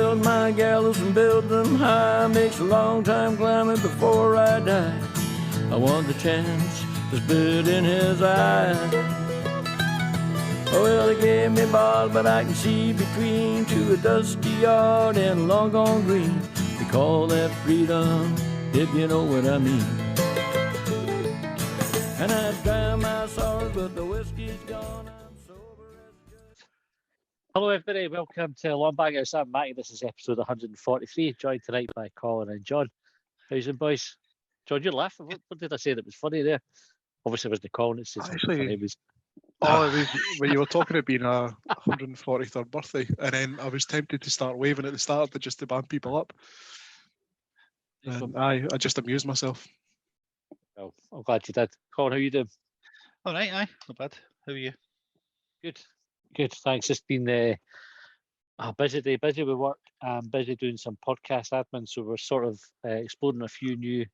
build my gallows and build them high. Makes a long time climbing before I die. I want the chance to spit in his eye. Well, they gave me ball, but I can see between to a dusty yard and a long gone green. They call that freedom, if you know what I mean. And I drown my sorrows, but the whiskey's gone. I'm sober as good. Hello everybody, welcome to Longbangers. I'm Matty, this is episode 143, joined tonight by Colin and John. How's it, boys? John, you're laughing. What did I say that was funny there? Obviously it was the Colin that said something funny. It was... Oh, it was when you were talking about being a 143rd birthday, and then I was tempted to start waving at the start just to band people up. And I just amused myself. Well, I'm glad you did. Colin, how you doing? All right, aye, not bad. How are you? Good, thanks. It's been a busy day, busy with work, and busy doing some podcast admin, so we're sort of exploring a few new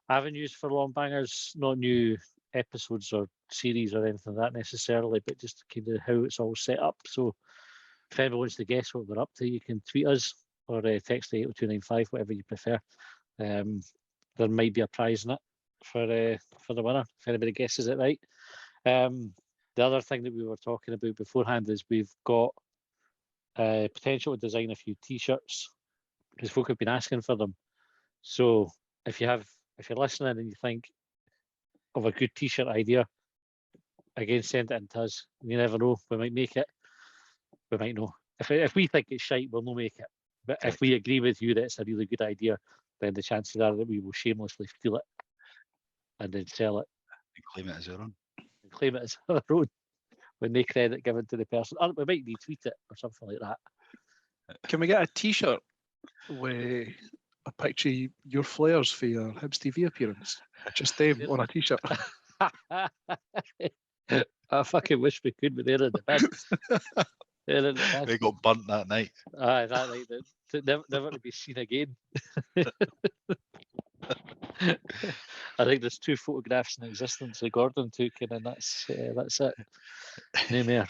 avenues for Longbangers, not new episodes or series or anything like that necessarily, but just kind of how it's all set up. So if anyone wants to guess what we're up to, you can tweet us or text to 80295, whatever you prefer. There might be a prize in it for the winner if anybody guesses it right. The other thing that we were talking about beforehand is we've got potential to design a few t-shirts because folk have been asking for them. So if you're listening and you think of a good t-shirt idea, again, send it in to us. You never know, we might make it, we might know. If we think it's shite, we'll not make it. But if we agree with you that it's a really good idea, then the chances are that we will shamelessly steal it and then sell it. And claim it as our own. And claim it as our own with no credit given to the person. Or we might retweet it or something like that. Can we get a t-shirt with a picture of your flares for your Hibs TV appearance? Just them on a t-shirt. I fucking wish we could, but they're in the bin. They got burnt that night. Aye, that night, never to be seen again. I think there's 2 photographs in existence that Gordon took, and that's it. No more.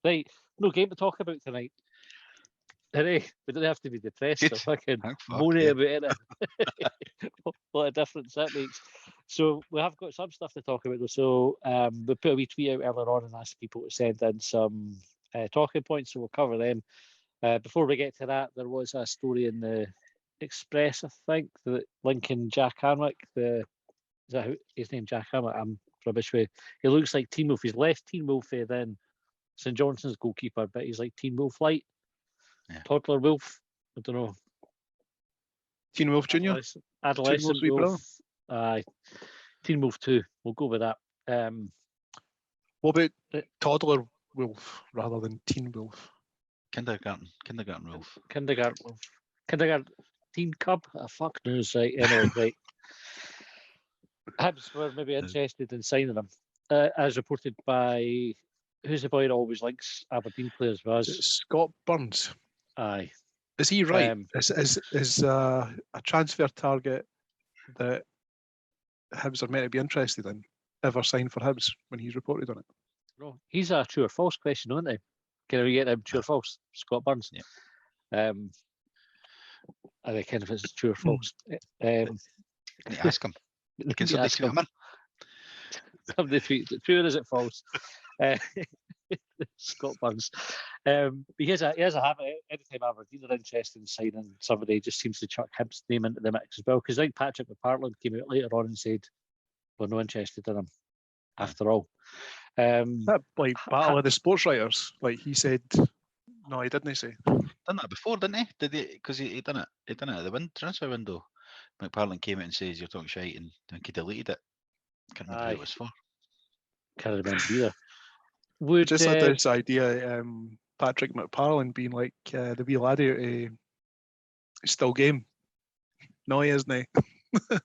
Right, no game to talk about tonight. Hooray, we don't have to be depressed or fucking moaning about it. What a difference that makes. So we have got some stuff to talk about though. So we put a wee tweet out earlier on and asked people to send in some talking points, so we'll cover them. Before we get to that, there was a story in the Express, I think, that linking Jack Hamrick, is that his name, Jack Hamrick? I'm rubbish with. He looks like Teen Wolf. He's less Teen Wolf than St Johnson's goalkeeper, but he's like Teen Wolf light. Yeah. Toddler Wolf, I don't know. Teen Wolf Junior? Adolescent Wolf. Teen Wolf 2. We'll go with that. What about Toddler Wolf rather than Teen Wolf? Kindergarten Wolf. Kindergarten Wolf. Kindergarten Teen Cub? Fuck knows, right? Anyway, right. Hibs were maybe interested in signing him, as reported by, who's the boy that always links Aberdeen players with us? Scott Burns. Aye. Is he right? Is a transfer target that Hibs are meant to be interested in ever signed for Hibs when he's reported on it? No, he's a true or false question, isn't he? Can we get him true or false? Scott Burns. Yeah. I reckon if it's true or false. Can you ask him? Can somebody tweet him in? Somebody tweet, is it true or is it false? Scott Burns. But he has a habit. Anytime Aberdeen are interested in signing somebody, just seems to chuck Hibs' name into the mix as well. Because I think Patrick McPartland came out later on and said we're not interested in him after all. That like battle of the sports writers, like he said, no, he didn't say. Done that before, didn't he? Did he? Because he done it. He done it at the transfer window. McPartland came out and says you're talking shite, and then he deleted it. Can't remember who it was for. Can't remember either. Just had this idea, Patrick McParland being like the wee laddie out of Still Game. No, he isn't.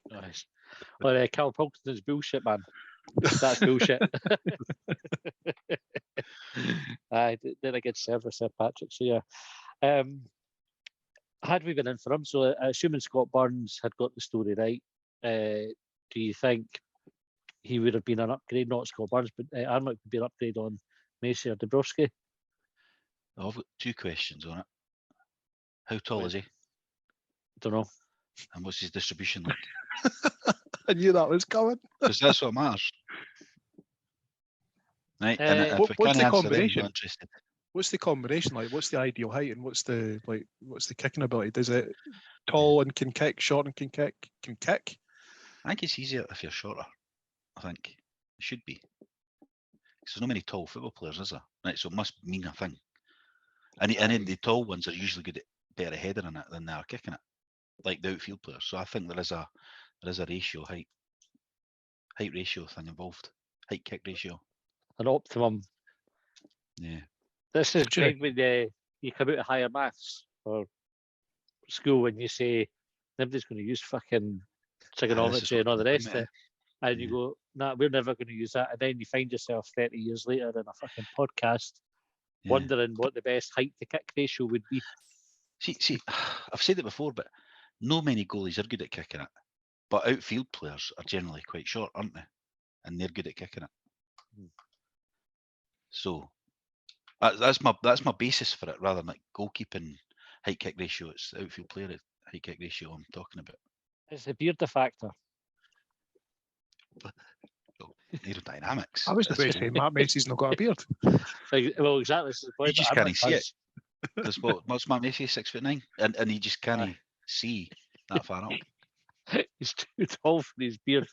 Nice. Well, Cal Pilkington's bullshit, man. That's bullshit. I did a good service there, Patrick. So yeah, had we been in for him, so assuming Scott Burns had got the story right, do you think he would have been an upgrade? Not Scott Burns, but Armick would be an upgrade on Macy or Dabrowski? I've got 2 questions on it. How tall is he? Don't know. And what's his distribution like? I knew that was coming. Because that's what matters. Right, and if What's we can't the answer them, I'm combination? not interested. What's the combination like? What's the ideal height and what's the kicking ability? Is it tall and can kick, short and can kick? I think it's easier if you're shorter. I think it should be. Because there's not many tall football players, is there? Right, so it must mean a thing. And then the tall ones are usually good at better heading in it than they are kicking it, like the outfield players. So I think there is a ratio, height ratio thing involved, height kick ratio. An optimum. Yeah. This is Sure. great when you come out of higher maths or school when you say nobody's going to use fucking trigonometry and all the rest of it. And you go, nah, we're never going to use that. And then you find yourself 30 years later in a fucking podcast wondering what the best height to kick ratio would be. See, I've said it before, but no many goalies are good at kicking it. But outfield players are generally quite short, aren't they? And they're good at kicking it. So that's my basis for it, rather than like goalkeeping height kick ratio. It's the outfield player height kick ratio I'm talking about. It's the beard factor. Aerodynamics. I was about to say Matt Macy's not got a beard. Well, exactly. This is the point. You just can't see it. Because what's Matt Macy, 6'9", and he just can't see that far up. He's too tall for his beard.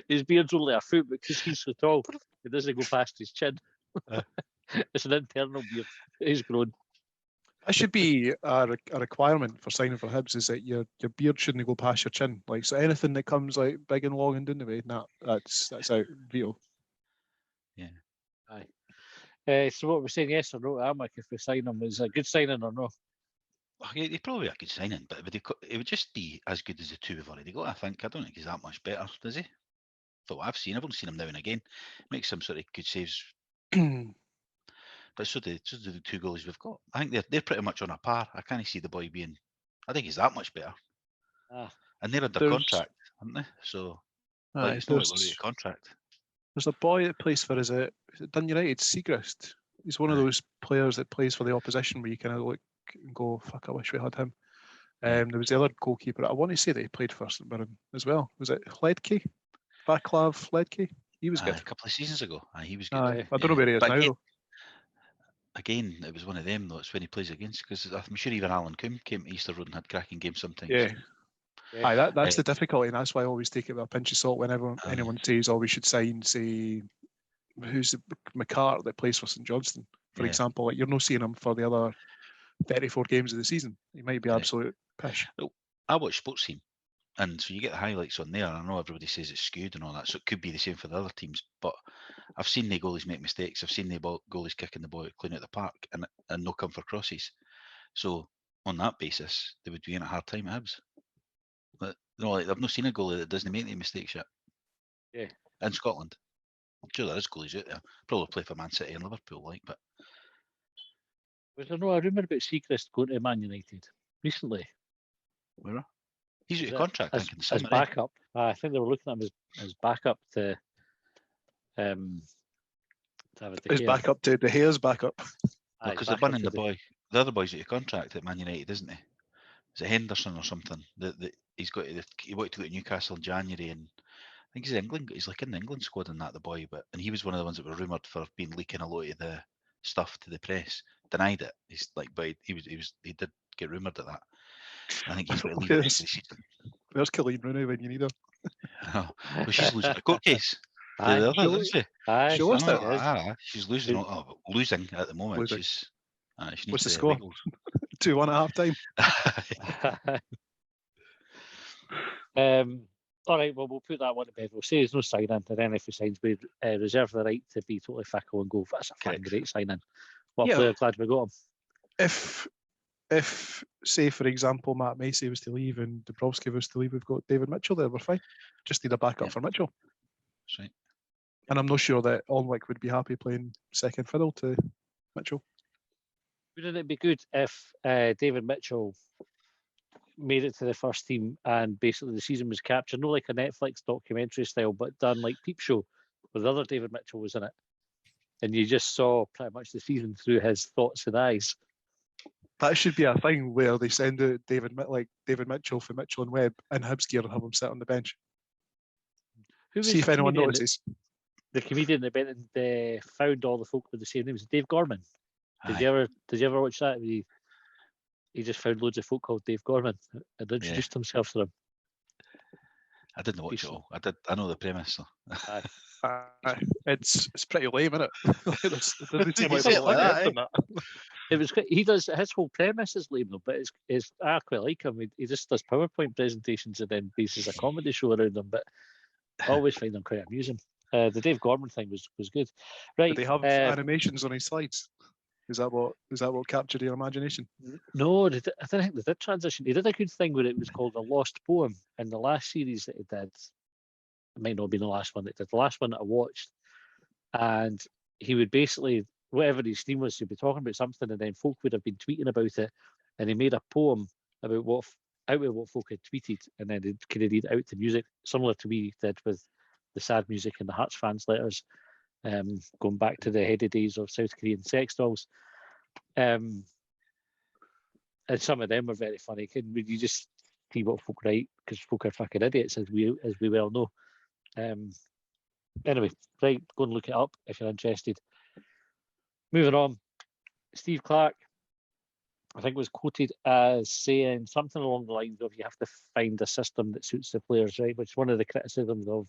His beard's only a foot because he's so tall. It doesn't go past his chin. It's an internal beard. He's grown. That should be a requirement for signing for Hibs, is that your beard shouldn't go past your chin. Like, so anything that comes like big and long and down the way, that's out real. Yeah. Aye. So what we're saying, yes or no, Almac, if we sign him, is a good signing or no? He'd probably be a good signing, but it would just be as good as the 2 we've already got, I think. I don't think he's that much better, does he? For what I've only seen him now and again. Makes some sort of good saves. But so do the 2 goalies we've got. I think they're pretty much on a par. I can't see the boy being. I think he's that much better. And they're under contract, aren't they? So it's not like we're out of contract. There's a boy that plays for, is it Dun United, Segrist. He's one of those players that plays for the opposition where you kind of look and go, fuck, I wish we had him. There was the other goalkeeper. I want to say that he played for St Mirren as well. Was it Ledke? Vaclav Ledke? He was good. A couple of seasons ago. He was good. I don't know where he is now, though. Again, it was one of them, though. It's when he plays against, because I'm sure even Alan Coombe came to Easter Road and had cracking games sometimes. Yeah. Aye, that's the difficulty, and that's why I always take it with a pinch of salt whenever anyone says, we should sign, say, who's the McCart that plays for St Johnstone, for example. Like, you're not seeing him for the other 34 games of the season. He might be absolute pish. Well, I watch Sports Team, and so you get the highlights on there. I know everybody says it's skewed and all that, so it could be the same for the other teams, but I've seen the goalies make mistakes. I've seen the goalies kicking the ball clean out the park and no come for crosses. So on that basis, they would be in a hard time at Hibs. But I've not seen a goalie that doesn't make any mistakes yet. Yeah. In Scotland. I'm sure there is goalies out there. Probably play for Man City and Liverpool, but Was there no a rumour about Segrist going to Man United recently? Where? He's out of contract, as backup. I think they were looking at him as backup to his backup to De Gea's backup. Because they're banning the other boy's out of contract at Man United, isn't he? Is it Henderson or something? He wanted to go to Newcastle in January, and I think he's in England. He's like in the England squad and that, the boy. And he was one of the ones that were rumoured for being leaking a lot of the stuff to the press. Denied it. He's like, but he did get rumoured at that. I think he's going to leave the season. There's Colleen Rooney when you need her. Well, she's losing a court case. She lost it. She's losing at the moment. She's. She What's the score? 2-1 at half time. All right, well, we'll put that one to bed. We'll say there's no signing, and then if he signs, we reserve the right to be totally fickle and go, that's a fucking great signing. What player, glad we got him. If, say, for example, Matt Macy was to leave and Dubrovsky was to leave, we've got David Mitchell there, we're fine. Just need a backup for Mitchell. That's right. And I'm not sure that Alnwick would be happy playing second fiddle to Mitchell. Wouldn't it be good if David Mitchell made it to the first team and basically the season was captured, not like a Netflix documentary style, but done like Peep Show, where the other David Mitchell was in it, and you just saw pretty much the season through his thoughts and eyes. That should be a thing where they send out David Mitchell for Mitchell and Webb in Hibs gear and have him sit on the bench. Who was See if the anyone comedian notices. The comedian that went and found all the folk with the same names? Dave Gorman. Did Aye. you ever watch that? He just found loads of folk called Dave Gorman and introduced himself to them. I didn't watch it all. I know the premise. So. It's pretty lame, isn't it? Doesn't seem You like say there's it like any that, effort in that. It was great. He does his whole premise is lame though, but I quite like him. He just does PowerPoint presentations and then bases a comedy show around them. But I always find them quite amusing. The Dave Gorman thing was good. Right? Did they have animations on his slides? Is that what captured your imagination? No, I don't think they did transition. He did a good thing where it was called a lost poem in the last series that he did. It might not have been the last one that he did. The last one that I watched, and he would basically, whatever his theme was, he'd be talking about something, and then folk would have been tweeting about it, and he made a poem about what folk had tweeted, and then he'd kind of read out the music, similar to we did with the sad music and the Hearts fans letters, going back to the heady days of South Korean sex dolls. And some of them were very funny. You just see what folk write, because folk are fucking idiots, as we well know. Anyway, right, go and look it up if you're interested. Moving on, Steve Clark, I think, was quoted as saying something along the lines of you have to find a system that suits the players, right? Which one of the criticisms of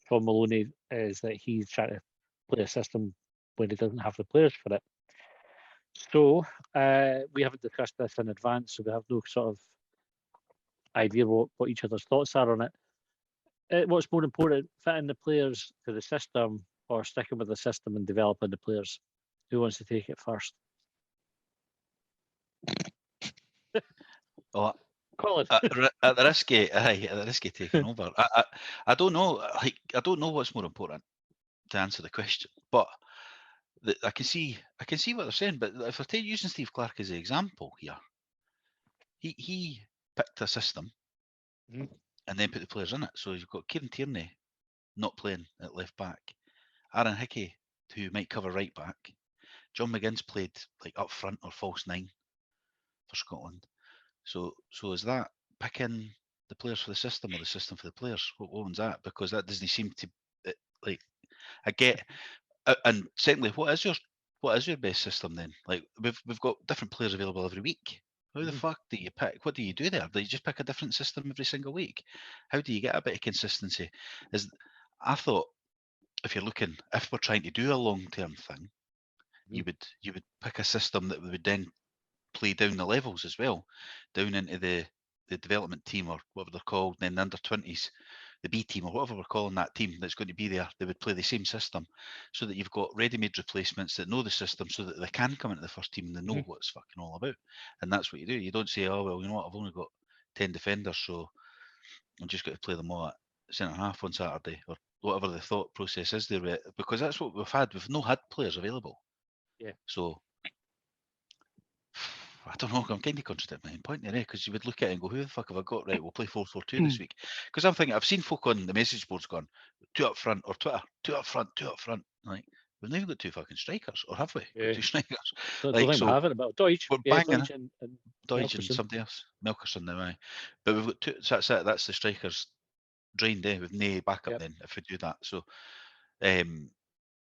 Tom Maloney is that he's trying to play a system when he doesn't have the players for it. So we haven't discussed this in advance, so we have no sort of idea what each other's thoughts are on it. What's more important, fitting the players to the system or sticking with the system and developing the players? Who wants to take it first? Oh, Colin. at the risk of taking over, I don't know. I don't know what's more important to answer the question, but I can see what they're saying. But if we're using Steve Clark as an example here, he picked a system and then put the players in it. So you've got Kieran Tierney not playing at left back, Aaron Hickey, who might cover right back, John McGinn's played like up front or false nine for Scotland. So is that picking the players for the system or the system for the players? What one's that? Because that doesn't seem to like. I get. And secondly, what is your best system then? Like we've got different players available every week. How the fuck do you pick? What do you do there? Do you just pick a different system every single week? How do you get a bit of consistency? I thought if we're trying to do a long-term thing, you would pick a system that would then play down the levels as well, down into the development team or whatever they're called, then the under-20s, the B team or whatever we're calling that team that's going to be there. They would play the same system so that you've got ready-made replacements that know the system so that they can come into the first team and they know what it's fucking all about. And that's what you do. You don't say, oh, well, you know what, I've only got 10 defenders, so I'm just going to play them all at centre-half on Saturday or whatever the thought process is there, because that's what we've had. We've not had players available. Yeah. So I don't know. I'm kind of contradicting my own point there, because you would look at it and go, "Who the fuck have I got? Right, we'll play 4-4-2 this week." Because I'm thinking, I've seen folk on the message boards going, 2 up front or Twitter, 2 up front, 2 up front. Like we've not even got 2 fucking strikers, or have we? Yeah. 2 strikers. Don't think we have it about Deutsch. We're Yeah, banging Deutsch and Deutsch and Melkerson. somebody else, Melkerson now, aye. But we've got 2. So that's it. That's the strikers drained. With no backup then if we do that. So,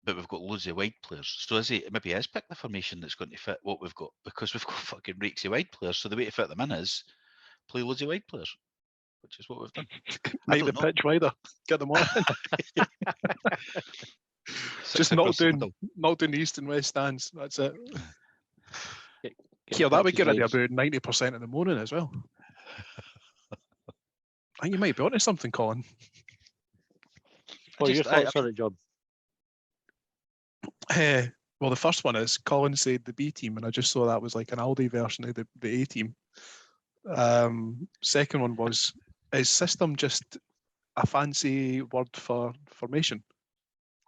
but we've got loads of wide players. So maybe is pick the formation that's going to fit what we've got, because we've got fucking reeks of wide players. So the way to fit them in is play loads of wide players, which is what we've done. Make the pitch wider, get them on. Just not doing the east and west stands. That's it. Yeah, that would get ready about 90% in the morning as well. I think you might be onto something, Colin. What are your thoughts on it, John? Well, the first one is Colin said the B team, and I just saw that was like an Aldi version of the A team. Second one was, is system just a fancy word for formation?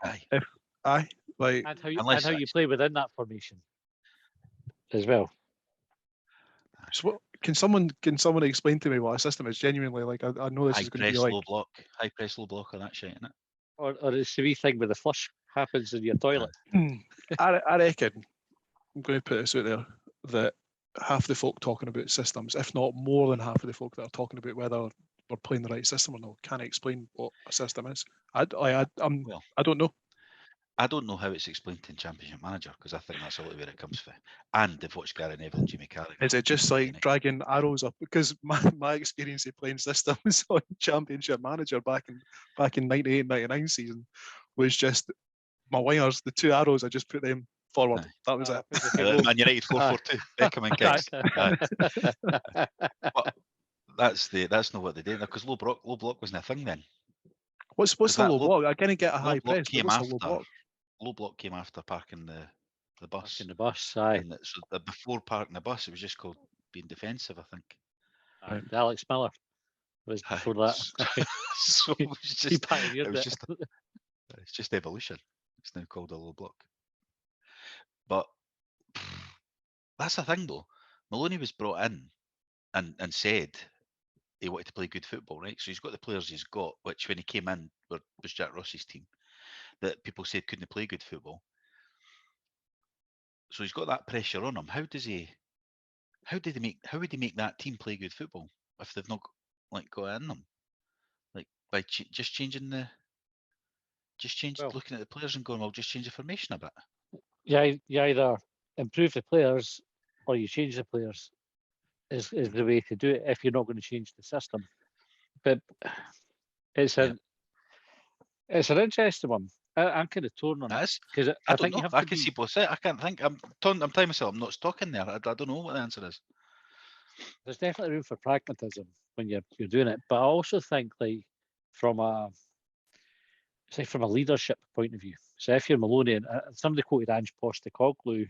Aye. Like, and how you play within that formation as well. So can someone explain to me what a system is? Genuinely, like I know this is going to be like high press, low block, or that shit, isn't it? Or it's the wee thing with the flush happens in your toilet. I reckon, I'm going to put this out there, that half the folk talking about systems, if not more than half of the folk that are talking about whether we're playing the right system or not, can't explain what a system is. I don't know. I don't know how it's explained in Championship Manager, because I think that's all where it comes from. And they've watched Gary Neville and Jimmy Carragher. Is it just like dragging arrows up? Because my experience of playing systems on Championship Manager back in 98, 99 season was just my wingers, the two arrows, I just put them forward. Aye. That was it. Man United 4-4-2, Beckham and Giggs. But that's not what they did, because low block wasn't a thing then. What's the low block? I can't get a high press. Came what's after, the low block? Low block came after parking the bus. In the bus, aye. And so before parking the bus, it was just called being defensive, I think. Aye. Alex Miller was before that. So it was He pioneered it. It's just evolution. It's now called a low block. But that's the thing, though. Maloney was brought in and said he wanted to play good football, right? So he's got the players he's got, which when he came in was Jack Ross's team, that people said couldn't play good football. So he's got that pressure on him. How would he make that team play good football if they've not got in them? Like by just changing, looking at the players and going, well, just change the formation a bit. Yeah, you either improve the players or you change the players. Is the way to do it if you're not going to change the system. But it's an interesting one. I'm kind of torn on it because I think you have I can see both sides. I can't think. I'm telling myself I'm not stuck in there. I don't know what the answer is. There's definitely room for pragmatism when you're doing it, but I also think from a leadership point of view. So if you're Maloney, and somebody quoted Ange Postecoglou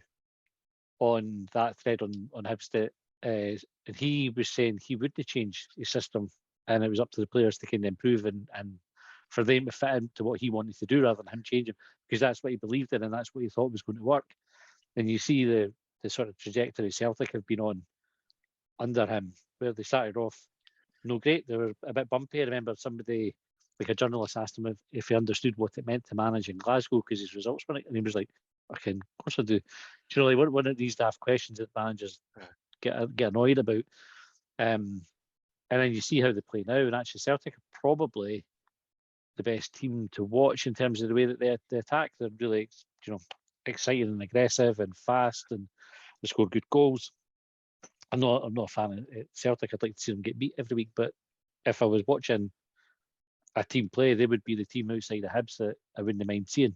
on that thread on Hibs that. And he was saying he wouldn't change his system, and it was up to the players to kind of improve and for them to fit into what he wanted to do rather than him changing, because that's what he believed in and that's what he thought was going to work. And you see the sort of trajectory Celtic have been on under him, where they started off no great. They were a bit bumpy. I remember somebody, like a journalist, asked him if he understood what it meant to manage in Glasgow because his results were, and he was like, "Okay, of course I do." Do you know, like one of these daft questions that managers get annoyed about, and then you see how they play now, and actually Celtic are probably the best team to watch in terms of the way that they attack. They're really, exciting and aggressive and fast, and they score good goals. I'm not a fan of Celtic. I'd like to see them get beat every week, but if I was watching a team play, they would be the team outside of Hibs that I wouldn't mind seeing,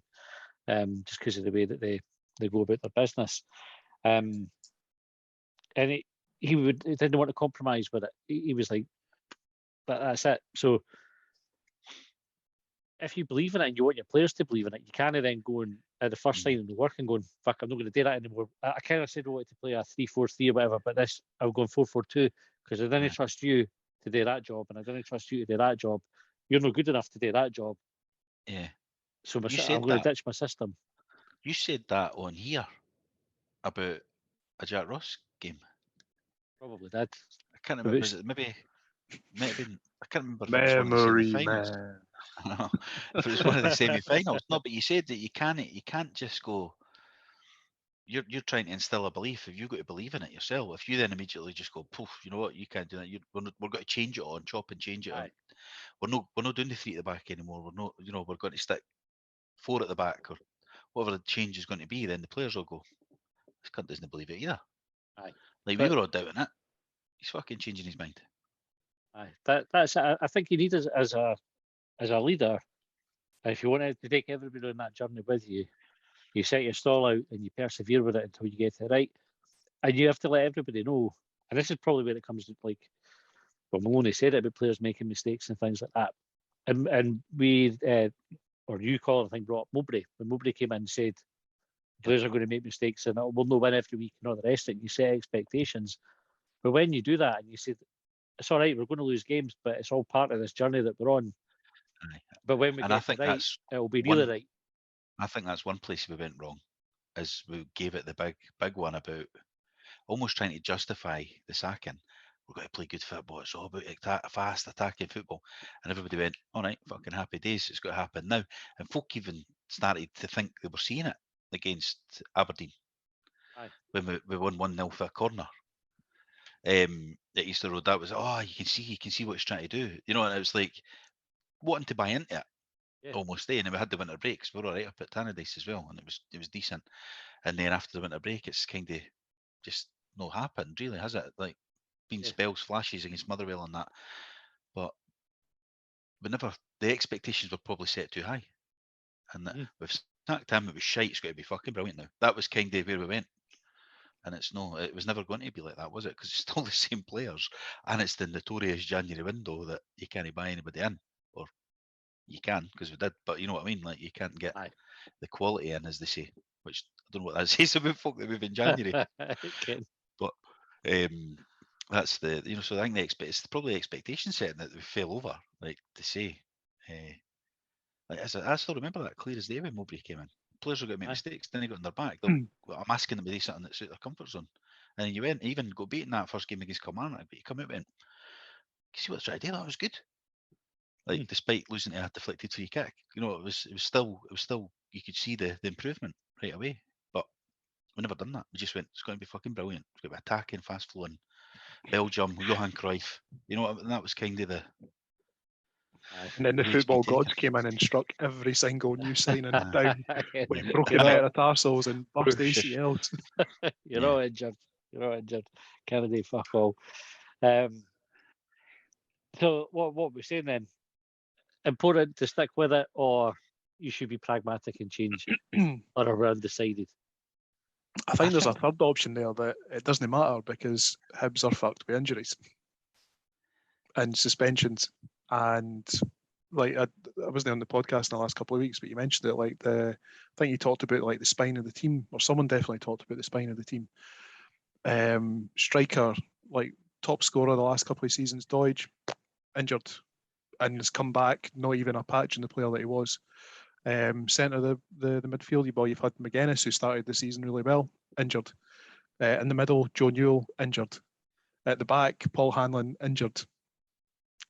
just because of the way that they go about their business. And he didn't want to compromise with it. He was like, that's it. So if you believe in it and you want your players to believe in it, you can't then go and at the first sign of the work and going, fuck, I'm not going to do that anymore. I kind of said I wanted to play a 3-4-3 or whatever, but this I'm going 4-4-2 because I didn't trust you to do that job, and I didn't trust you to do that job. You're not good enough to do that job. Yeah. So I'm going to ditch my system. You said that on here about a Jack Ross game. Probably did. I can't remember. Was it maybe I can't remember. Memory man. I don't know if it was one of the semi-finals. No, but you said that you can't just go. You're trying to instill a belief. If you've got to believe in it yourself, if you then immediately just go, poof, you know what, you can't do that. We're going to change it on, chop and change it on. We're not doing the 3 at the back anymore. We're not, we're going to stick 4 at the back or whatever the change is going to be. Then the players will go, this cunt doesn't believe it either. Aye. Like we were all doubting it. He's fucking changing his mind. Aye. That's it. I think you need as a leader, if you wanted to take everybody on that journey with you, you set your stall out and you persevere with it until you get it right. And you have to let everybody know. And this is probably where it comes to, like, well, Maloney said it about players making mistakes and things like that. And we, or you, Colin, I think, brought up Mowbray. When Mowbray came in and said, players are going to make mistakes and we'll not win every week and all the rest of it. You set expectations. But when you do that and you say, it's all right, we're going to lose games, but it's all part of this journey that we're on. Aye. But when we get it right, it'll be really right. I think that's one place we went wrong, is we gave it the big one about almost trying to justify the sacking we've got to play good football. It's all about fast attacking football. And everybody went, all right, fucking happy days. It's got to happen now. And folk even started to think they were seeing it against Aberdeen. Aye. When we won 1-0 for a corner. At Easter Road, that was, you can see what he's trying to do. You know, and it was like wanting to buy into it. Yeah. Almost there. And then we had the winter breaks. We were all right up at Tannadice as well. And it was decent. And then after the winter break, it's kind of just not happened, really, has it? Like, been spells, flashes against Motherwell and that. But the expectations were probably set too high. And that we've sacked him, it was shite, it's got to be fucking brilliant now. That was kind of where we went. And it was never going to be like that, was it? Because it's still the same players. And it's the notorious January window that you can't buy anybody in. Or you can, because we did. But you know what I mean? Like, you can't get the quality in, as they say. Which, I don't know what that says about folk that move in January. But that's the, so I think it's probably the expectation setting that we fell over, like, to say. Like, I still remember that clear as day when Mowbray came in. Players were going to make mistakes, then they got on their back. I'm asking them to do something that's out their comfort zone. And then you went, even got beaten that first game against Kilmarnock, but you come out and went, you see what they're trying to do? That was good. Like, despite losing to a deflected free kick, it was still, you could see the improvement right away. But we never done that. We just went, it's going to be fucking brilliant. It's going to be attacking, fast flowing. Belgium, Johan Cruyff. And that was kind of the. And then the football gods came in and struck every single new signing down with broken metatarsals and burst ACLs. You're all injured. Kennedy, fuck all. So what we're saying then? Important to stick with it, or you should be pragmatic and change, or are we undecided? I think there's a third option there that it doesn't matter because Hibs are fucked with injuries and suspensions. And like I wasn't on the podcast in the last couple of weeks, but you mentioned it. Like I think you talked about like the spine of the team, or someone definitely talked about the spine of the team. Striker, like top scorer the last couple of seasons, Doidge, injured and has come back, not even a patch in the player that he was. Centre the midfield boy, you've had McGuinness, who started the season really well, injured. In the middle, Joe Newell, injured. At the back, Paul Hanlon, injured.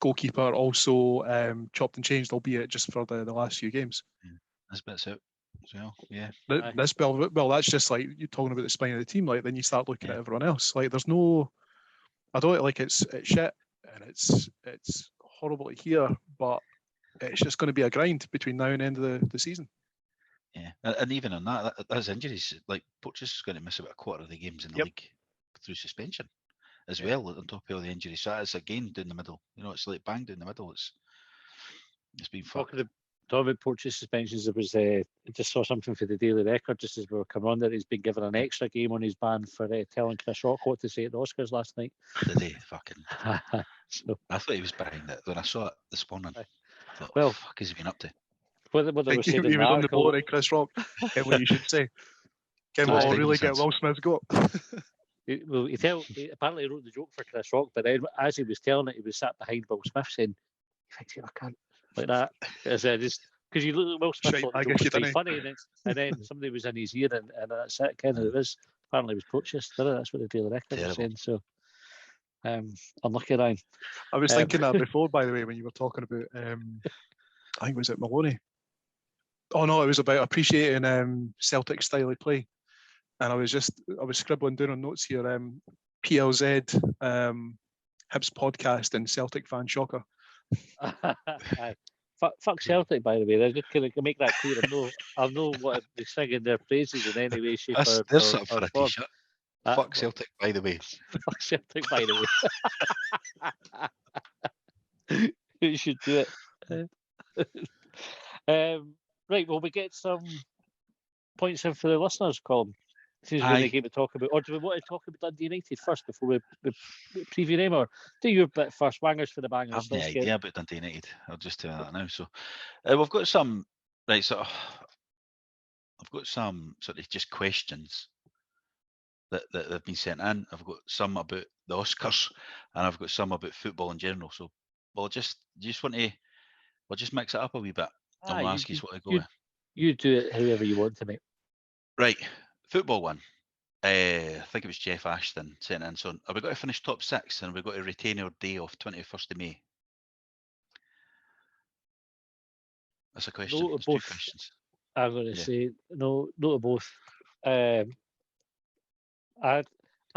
Goalkeeper also chopped and changed, albeit just for the last few games. This bit's out as well, yeah. Well, that's just like you're talking about the spine of the team. Like then you start looking at everyone else. Like there's no, I don't like it's shit and it's horrible to hear, but it's just going to be a grind between now and the end of the season. Yeah, and even on that's injuries. Like Porteous is going to miss about a quarter of the games in the league through suspension, as well, on top of all the injuries. So it's again down the middle. It's like bang down the middle. It's been fucked. Talking about Porteous suspensions, there was I just saw something for the Daily Record just as we were coming on that he's been given an extra game on his ban for telling Chris Rock what to say at the Oscars last night. Did he? Fucking. So, I thought he was behind it when I saw it this morning. I thought, what the fuck has he been up to? What they were saying in he the was article, on the board at Chris Rock. What you should say. Get Will Smith got. Well, he apparently wrote the joke for Chris Rock, but then as he was telling it, he was sat behind Will Smith saying, I can't, like that. I said, just because you look at Will Smith, thought the joke was pretty funny, and then somebody was in his ear, and that's it, kind of. It was apparently it was Porteous. That's what the Daily Record was saying. So, unlucky, Ryan. I was thinking that before, by the way, when you were talking about, I think was it Maloney? Oh no, it was about appreciating Celtic style of play. And I was scribbling down on notes here. PLZ, Hibs podcast, and Celtic fan shocker. Fuck Celtic, by the way. They're just going to make that clear. I'm no what they're singing their praises in any way, shape, or there's something for a form. t-shirt. Fuck Celtic, by the way. Fuck Celtic, by the way. You should do it. Right, well, we get some points in for the listeners, Colin. Since we're going to keep talking about, or do we want to talk about Dundee United first before we preview them, or do your bit first? Wangers for the bangers. I have no idea about Dundee United. I'll just tell you that now. So we've got some I've got some sort of just questions that have been sent in. I've got some about the Oscars, and I've got some about football in general. So we'll just mix it up a wee bit. I'll ask you what I go with. You do it however you want to, mate. Right. Football one. I think it was Jeff Ashton sent in. So, have we got to finish top 6 and we've got to retain our day off 21st of May? That's a question. No to It's 2 both. questions. I'm going to Yeah. say no to both. I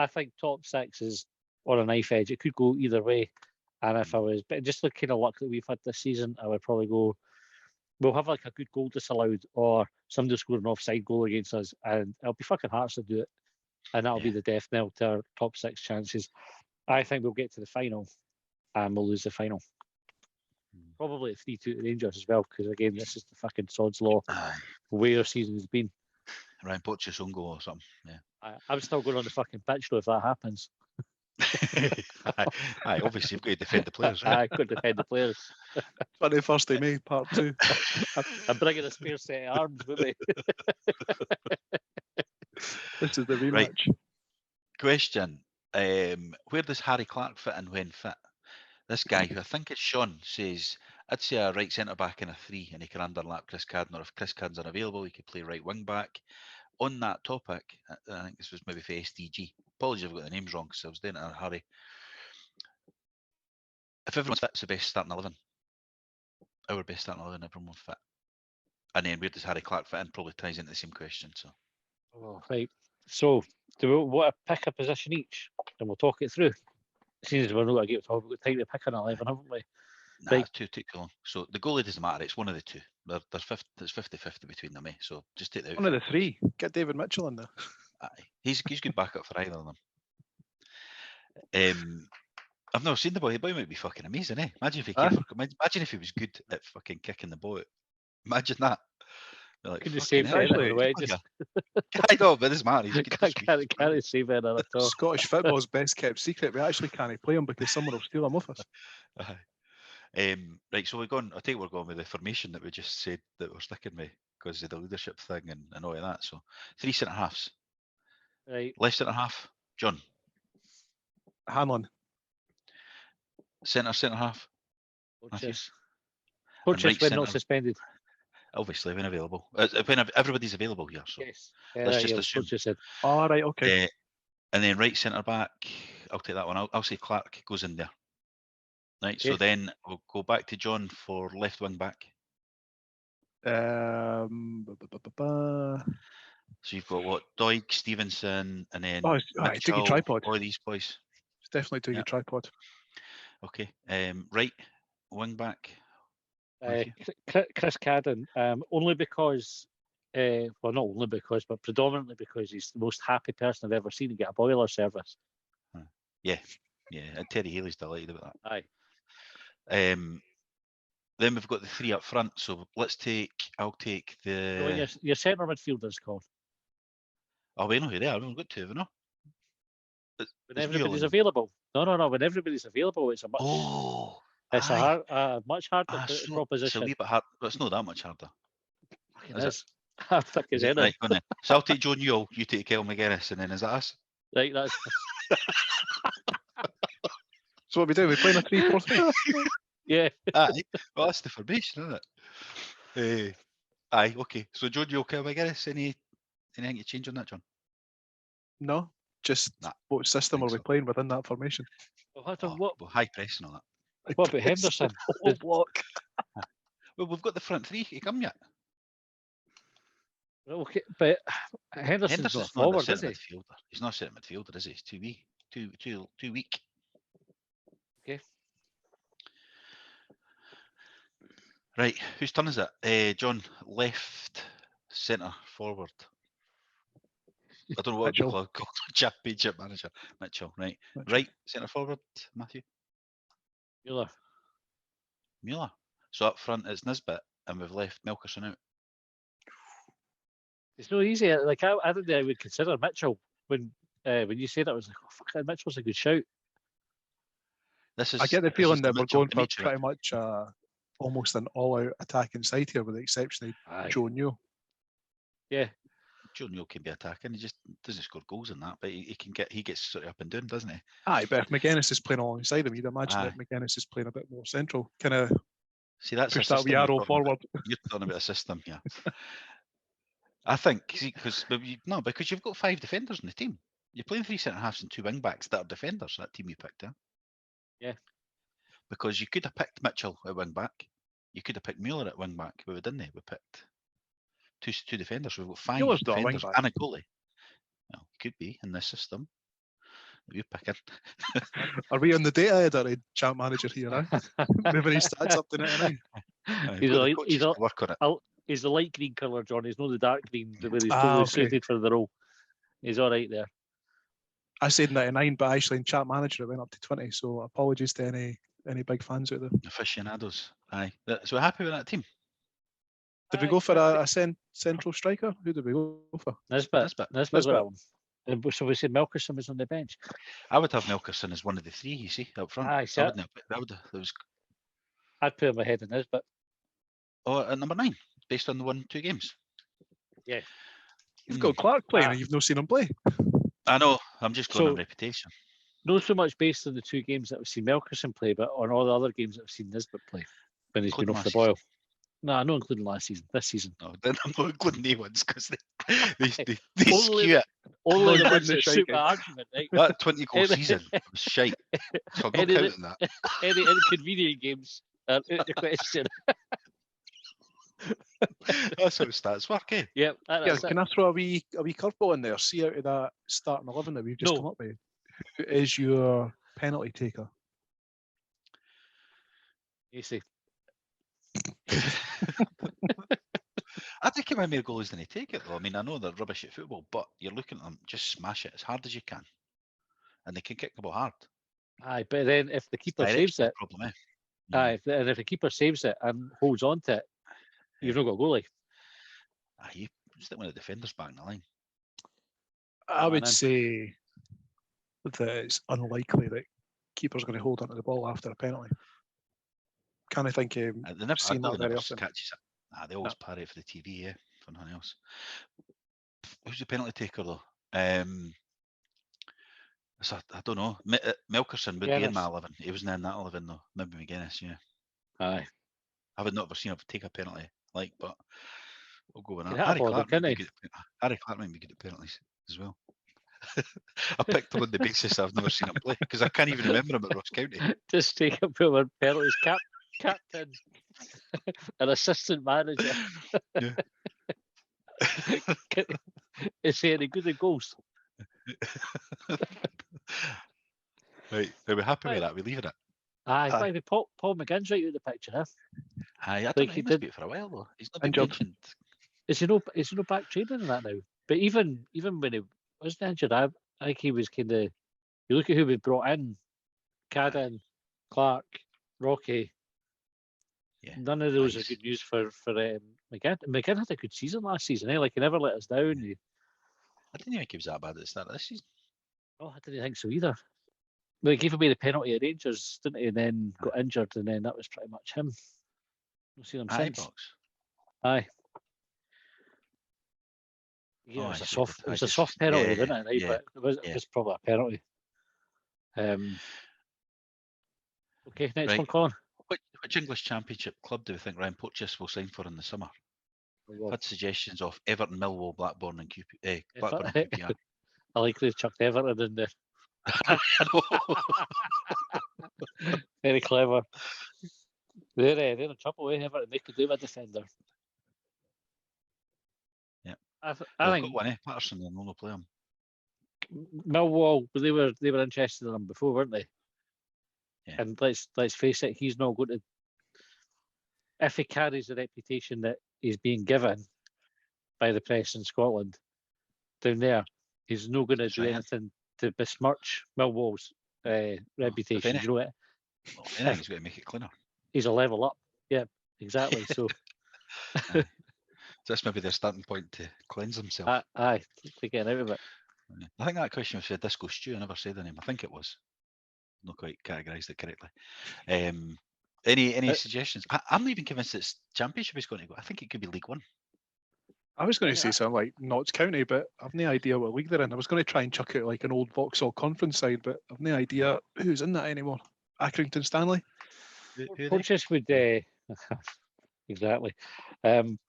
think top 6 is on a knife edge. It could go either way. And if I was, but just the kind of luck that we've had this season, I would probably go. We'll have like a good goal disallowed, or somebody score an offside goal against us, and it'll be fucking Hearts to do it, and that'll be Yeah. the death knell to our top 6 chances. I think we'll get to the final, and we'll lose the final. Probably 3-2 to Rangers as well, because again, this is the fucking sod's law. Aye. The way our season has been. Ryan Poch's own goal or something. Yeah. I'm still going on the fucking pitch though if that happens. Aye, obviously you've got to defend the players, right? I could defend the players. 21st of May, part 2. I'm bringing a spare set of arms with me. This is the rematch. Right. Question. Where does Harry Clark fit in when fit? This guy, who I think is Sean, says, I'd say a right centre-back in a 3 and he can underlap Chris Cadden, or if Chris Cadden's unavailable, he could play right wing-back. On that topic, I think this was maybe for SDG. Apologies if I've got the names wrong because I was doing it in a hurry. If everyone's fit, it's the best starting 11. Our best starting 11, everyone's fit. And then where does Harry Clark fit in? Probably ties into the same question. So, Right. So, do we want to pick a position each? And we'll talk it through. Seeing as we're not going to get to talk, we've got time to pick an 11, haven't we? nah, Right. too long. So the goalie doesn't matter. It's one of the two. There's 50-50 between them. So just take the One of the 3. Get David Mitchell in there. Aye. He's good backup for either of them. I've never seen the boy. The boy might be fucking amazing, eh? Imagine if he was good at fucking kicking the ball out. Imagine that. Be like, Could you fucking save hell, it actually, anyway? keep Just on I know, but it doesn't matter. He's a good can't save it at all. Scottish football's best kept secret. We actually can't play him because someone will steal him off us. Right, so we're going. I think we're going with the formation that we just said that we're sticking with because of the leadership thing and all of that. So 3 centre halves. Right. Left centre half, John. Hanlon. Centre half, Matthew. Coaches right when not centre. suspended. Obviously, when available. When everybody's available here. So Yes. let's just assume. Coaches said. All right, okay. And then right centre back, I'll take that one. I'll say Clark goes in there. Right, so then we'll go back to John for left wing back. ba- ba- ba- ba. So you've got what? Doig, Stevenson, and then Oh, take Mitchell, your tripod. all these boys. It's definitely doing your tripod. Okay. Right wing back. Chris Cadden, only because, well, not only because, but predominantly because he's the most happy person I've ever seen to get a boiler service. Yeah, and Terry Haley's delighted about that. Aye. Then we've got the 3 up front. So I'll take So the. your centre midfielder's called. Oh, we know who they are. We've got 2, have we not? When everybody's available. No. When everybody's available, it's a much. It's a much harder proposition. It's a wee bit hard, but it's not that much harder. It is. Hard thick as anything. Right, go on then. So I'll take Joe Newell, you take Kel McGuinness, and then is that us? Right, that's. So what we do? We playing a 3-4-3. Yeah. Aye. Well, that's the formation, isn't it? Aye, okay. So Joe Newell, Kel McGuinness, anything you change on that, John? No, just what system are we playing within that formation? Well, high press and all that. what about Henderson? Block. Well, we've got the front 3. He come yet? Okay, but Henderson's not forward, is he? Midfielder. He's not a centre midfielder, is he? He's too weak. Too weak. Okay. Right, whose turn is it? John, left centre forward. I don't know what people are called. Championship manager. Mitchell, right. Right centre forward, Matthew. Mueller. So up front it's Nisbet, and we've left Melkerson out. It's no easy. Like I don't think I would consider Mitchell when you said that. I was like, oh fuck, Mitchell's a good shout. I get the feeling that we're going for pretty much almost an all-out attacking side here, with the exception of Joe Newell. Yeah. Joe Newell can be attacking. He just doesn't score goals in that, but he gets sort of up and down, doesn't he? Aye, but if McGuinness is playing alongside him, you'd imagine that McGuinness is playing a bit more central. Kind of see, that's push that wee arrow forward. You're talking about a system, yeah. I think because you've got 5 defenders in the team. You're playing 3 centre halves and 2 wing backs that are defenders. That team you picked, Yeah. Because you could have picked Mitchell at wing back. You could have picked Mueller at wing back, but we didn't. We picked two defenders. We've got 5 Mueller's not a defenders wing-back. and a goalie. Well, he could be in this system that you're picking. Are we on the data editor, champ manager here? Moving his stats up to 99. He's Got a the light- coaches he's a- to work on it. He's the light green colour, John. He's not the dark green, where he's Ah, totally okay. suited for the role. He's all right there. I said 99, but actually in chat manager it went up to 20. So apologies to any big fans out there. Aficionados. Aye. So we're happy with that team. Did we go for a central striker? Who did we go for? Nisbet. Nisbet. So we said Melkerson was on the bench. I would have Melkerson as one of the 3, you see, up front. Aye, I wouldn't have, that was I'd put him ahead of Nisbet. at number 9, based on the 1-2 games. Yeah. You've got Clark playing and you've not seen him play. I know, I'm just going So- on reputation. Not so much based on the 2 games that we've seen Melkerson play, but on all the other games that we've seen Nisbet play when he's been Including off the last season. boil. No, not including last season. This season. No, then I'm not including new ones because they Only- skew it. Only the including ones the that shite suit my games. argument, right? That 20-goal season was shite. So I'm not Any- counting that. Any inconvenient games are out of the question. That's how stats work, eh? Yep, Yeah, that's it. can I throw a wee curveball in there? See out of that starting 11 that we've just No. come up with. Who is your penalty taker? Easy. I think if I made goalies than he take it though. I mean, I know they're rubbish at football, but you're looking at them, just smash it as hard as you can. And they can kick the ball hard. Aye, but then if the keeper Direction's saves the it, problem, eh? aye, and if the keeper saves it and holds on to it, you've not got a goalie. Aye, you stick one of the defenders back in the line. I would then. say that it's unlikely that keeper's going to hold onto the ball after a penalty. Can't I think They never, seen that very often. catches it. They always parry it for the TV, yeah, for nothing else. Who's the penalty taker though? I don't know. Melkerson would be in my McGuinness. 11. He wasn't in that 11 though. Maybe McGuinness, yeah. Aye. I would not have seen him take a penalty, but we'll go with that. He had a bother, Clark might couldn't be good at penalties as well. I picked him on the basis I've never seen him play because I can't even remember him at Ross County. Just take up with one penalties, captain, an assistant manager. Yeah. Is he any good at goals? Right, are we happy Right. with that? We leave it at. Aye, Aye. maybe Paul McGinn's right out of the picture, huh? Aye, I don't Like know. he He must did- be it for a while though. He's not been Injured. mentioned. Is he no back training in that now? But even when he wasn't injured, I think he was kind of. You look at who we brought in: Cadden, Clark, Rocky. Yeah. None of those are Nice. good news for McGinn. McGinn had a good season last season. Like he never let us down. I didn't think he was that bad at the start of this season. Oh, I didn't think so either. But he gave away the penalty at Rangers, didn't he? And then got injured, and then that was pretty much him. We've seen him Aye, since. box. Aye. Yeah, Oh, it was I a see. soft. It I was a just- soft penalty, yeah, wasn't it? Right? yeah, But it yeah. was probably a penalty. Okay, next Right. one, Colin. Which English Championship club do we think Ryan Porteous will sign for in the summer? I've had suggestions of Everton, Millwall, Blackburn, and Blackburn and QPR. I like they chucked Everton in there. I know. Very clever. They're in trouble, eh? Everton. They could do with a defender. Yeah. I They've think got one, Patterson, and they'll play him. Millwall, they were interested in him before, weren't they? Yeah. And let's face it, he's not going to. If he carries the reputation that he's being given by the press in Scotland down there, he's not going to do right. anything to besmirch Millwall's reputation. any- You know what? Well, anything, he's got to make it cleaner. He's a level up. Yeah, exactly. So So that's maybe their starting point to cleanse himself. aye, to get out of it. I think that question was for Disco Stew. I never said the name. I think it was. Not quite categorised it correctly. Any suggestions? I'm not even convinced it's Championship is going to go. I think it could be League One. I was going to say something like Notts County, but I've no idea what league they're in. I was going to try and chuck out like an old Vauxhall Conference side, but I've no idea who's in that anymore. Accrington Stanley? Porteous would exactly.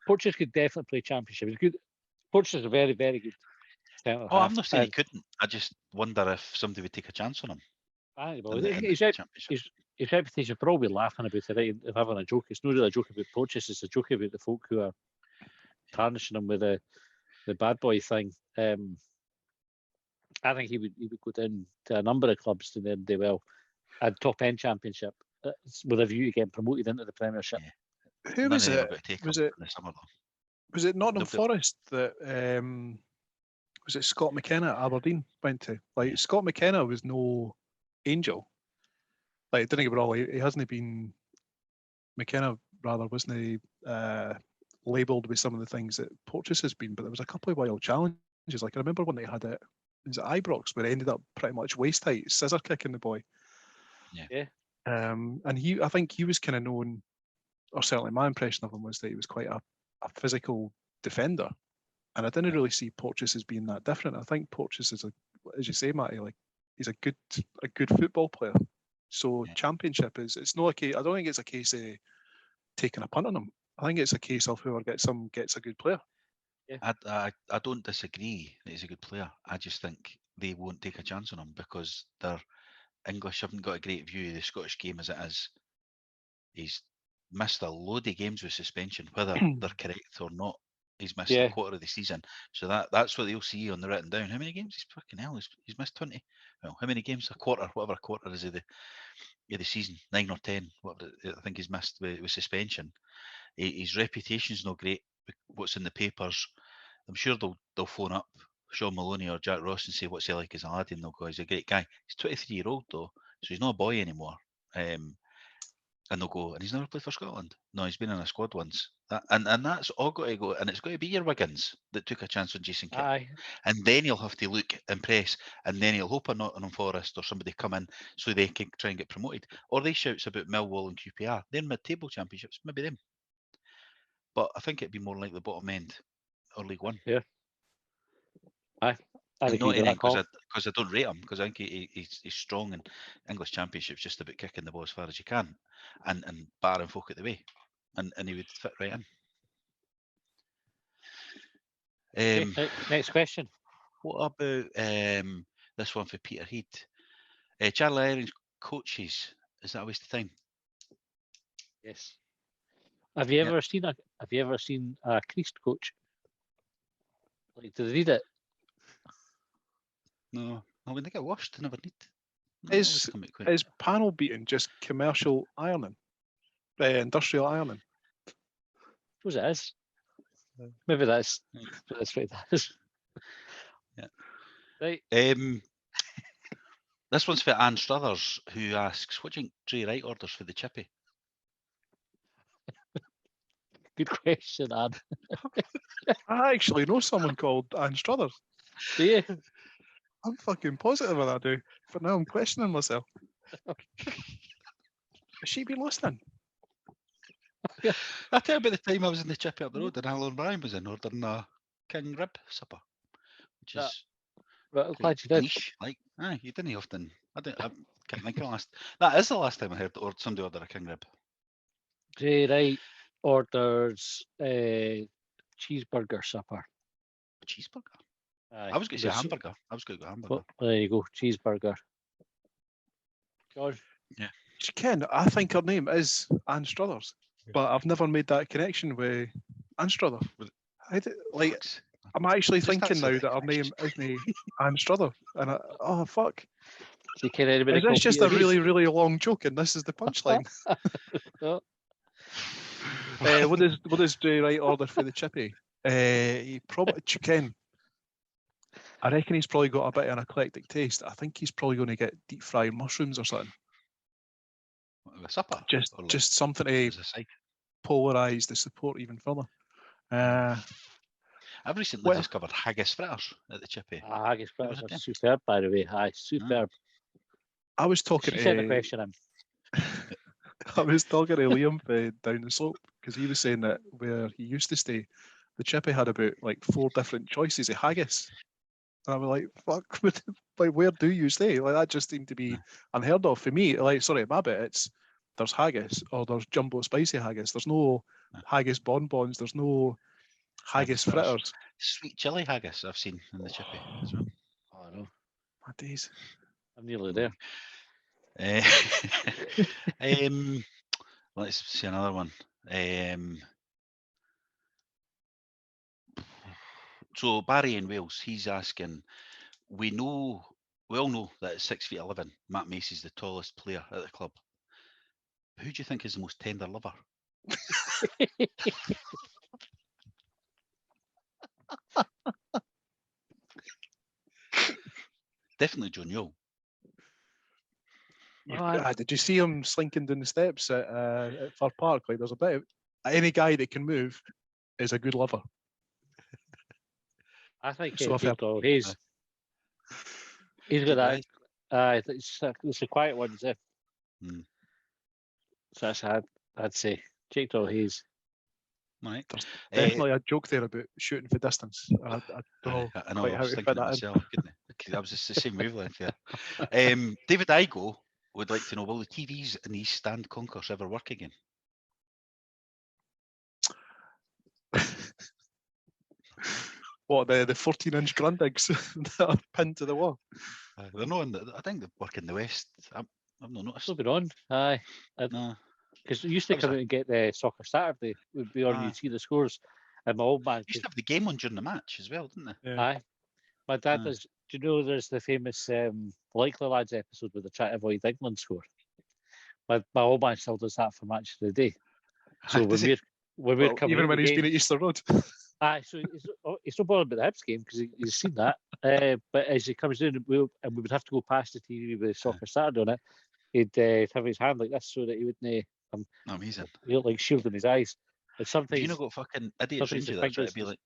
Porteous could definitely play Championship. He's good. Porteous is a very, very good centre Oh, half. I'm not saying he couldn't. I just wonder if somebody would take a chance on him. Well, in the his Championship. reputation for all we're laughing about it, right? If having a joke, it's not really a joke about Porteous, it's a joke about the folk who are tarnishing him with the bad boy thing. I think he would go down to a number of clubs and then do well at top end Championship with a view to getting promoted into the Premiership. Yeah. Who None was of them are it? going to take Was him it in the summer, though. was it Nottingham Nobody- Forest that was it Scott McKenna at Aberdeen went to? Like Scott McKenna was no angel. Like don't get me wrong, he hasn't been McKenna rather wasn't he labelled with some of the things that Porteous has been, but there was a couple of wild challenges. Like I remember when they had it was at Ibrox where it ended up pretty much waist height, scissor kicking the boy. Yeah. And I think he was kind of known, or certainly my impression of him was that he was quite a physical defender. And I didn't really see Porteous as being that different. I think Porteous is as you say, Matty, like he's a good football player. So Championship it's not a case. I don't think it's a case of taking a punt on him. I think it's a case of whoever gets a good player. Yeah. I don't disagree that he's a good player. I just think they won't take a chance on him because their English haven't got a great view of the Scottish game as it is. He's missed a load of games with suspension, whether they're correct or not. He's missed a quarter of the season. So that's what they'll see on the written down. How many games? He's fucking hell. He's missed 20. Well, how many games? A quarter, whatever a quarter is of the season, 9 or 10, whatever I think he's missed with suspension. His reputation's not great. What's in the papers, I'm sure they'll phone up Sean Maloney or Jack Ross and say what's he like as a lad, and they'll go, he's a great guy. He's 23-year-old though, so he's not a boy anymore. And they'll go, and he's never played for Scotland. No, he's been in a squad once. And that's all got to go. And it's got to be your Wiggins that took a chance on Jason Kidd. Aye. And then he'll have to look, impress, and then he'll hope a Nottingham Forest or somebody come in so they can try and get promoted. Or they shouts about Millwall and QPR. They're mid-table championships, maybe them. But I think it'd be more like the bottom end or League One. Yeah. Aye. And not in because I don't rate him, because I think he's strong in English Championships, just about kicking the ball as far as you can and barring folk at the way. And he would fit right in. Next question. What about this one for Peter Heed? Charlie Iron's coaches, is that a waste of time? Yes. Have you ever seen a creased coach? Like, do they need it? No. Well, when they get washed, they never need. Is panel beating just commercial ironing? Industrial ironing? I suppose it is. Maybe that's what it is. Yeah. Right. This one's for Anne Struthers, who asks, what do you think Dre Wright orders for the chippy? Good question, Anne. I actually know someone called Anne Struthers. Do you? I'm fucking positive that I do. But now I'm questioning myself. Has she been listening? I tell you about the time I was in the chippy up the road and Alan Ryan was in ordering a king rib supper, which is I'm glad you did. niche. Like, you didn't often. I can't think of the last. That is the last time I heard somebody order a king rib. Dre Wright orders a cheeseburger supper. A cheeseburger? Aye. I was going to say hamburger. I was going to go hamburger. Well, there you go, cheeseburger. George? Yeah. Ken, I think her name is Anne Struthers, but I've never made that connection with Anne Struthers. I'm actually thinking now that her name isn't Anne Struthers, and fuck. So can anybody is this just a really, really long joke, and this is the punchline? No. What does Dre Wright order for the chippy? He probably Ken. I reckon he's probably got a bit of an eclectic taste. I think he's probably going to get deep fried mushrooms or something. A supper? Just something to polarise the support even further. I've recently discovered haggis fritters at the chippy. Haggis fritters are superb, by the way. Aye, superb. I was talking to the question I was talking to Liam down the slope because he was saying that where he used to stay, the chippy had about like 4 different choices of haggis. And I was like, fuck, like, where do you stay? Like, that just seemed to be unheard of. For me, like, sorry, my bit, there's haggis or there's jumbo spicy haggis. There's no haggis bonbons. There's no haggis fritters. Sweet chili haggis I've seen in the chippy as well. Oh, I know. My days. I'm nearly there. Let's see another one. So Barry in Wales, he's asking, we all know that at 6'11", Matt Macy's the tallest player at the club. Who do you think is the most tender lover? Definitely John Yule. Did you see him slinking down the steps at Fir Park? Like, there's a bit of any guy that can move is a good lover. I think So Jake Doyle, he's got that. It's the quiet ones. So that's I'd say Jake Doyle, he's Right. Definitely a joke there about shooting for distance. I don't know I know. quite I how was to thinking fit it that in. myself. That was the same wavelength there. David Igo would like to know: will the TVs in the East Stand concourse ever work again? What, the 14-inch Grundigs that are pinned to the wall? They're not in I think they work in the West. I've not noticed. still been on. Aye, No. because we used to come out and get the Soccer Saturday. We'd be on, you'd see the scores. And my old man, Used to have the game on during the match as well, didn't they? Yeah. aye, my dad does. Do you know there's the famous Likely Lads episode where they try to avoid England score? My old man still does that for Match of the Day. So when we're coming even out when the he's game, been at Easter Road. aye, so he's not bothered about the Hibs game because he's seen that. But as he comes down, we would have to go past the TV with Soccer Saturday on it. He'd have his hand like this so that he wouldn't. Amazing. He looked like shielding his eyes. And sometimes you know got fucking idiots around you that try to be like,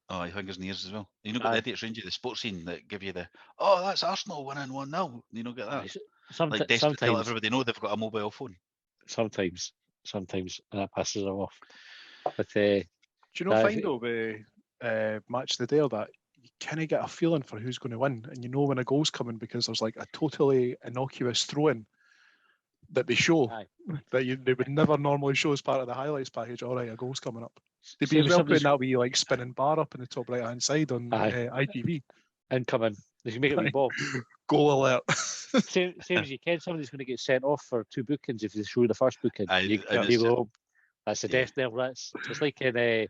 oh, your fingers and ears as well. You know got the idiots around you, the sports scene that give you the, oh, that's Arsenal winning 1-0. You know, get that. Like desperate to let everybody know they've got a mobile phone. Sometimes that passes them off. But do you know, find though with Match of the Day or that you kind of get a feeling for who's going to win, and you know when a goal's coming because there's like a totally innocuous throw-in that they show that they would never normally show as part of the highlights package. All right, a goal's coming up. They'd be as well putting that wee like spinning bar up in the top right hand side on ITV. Incoming. They can make a wee ball. Goal alert. Same as you can. Somebody's going to get sent off for 2 bookings if they show the first booking. You go home. That's the death knell. It's like in kind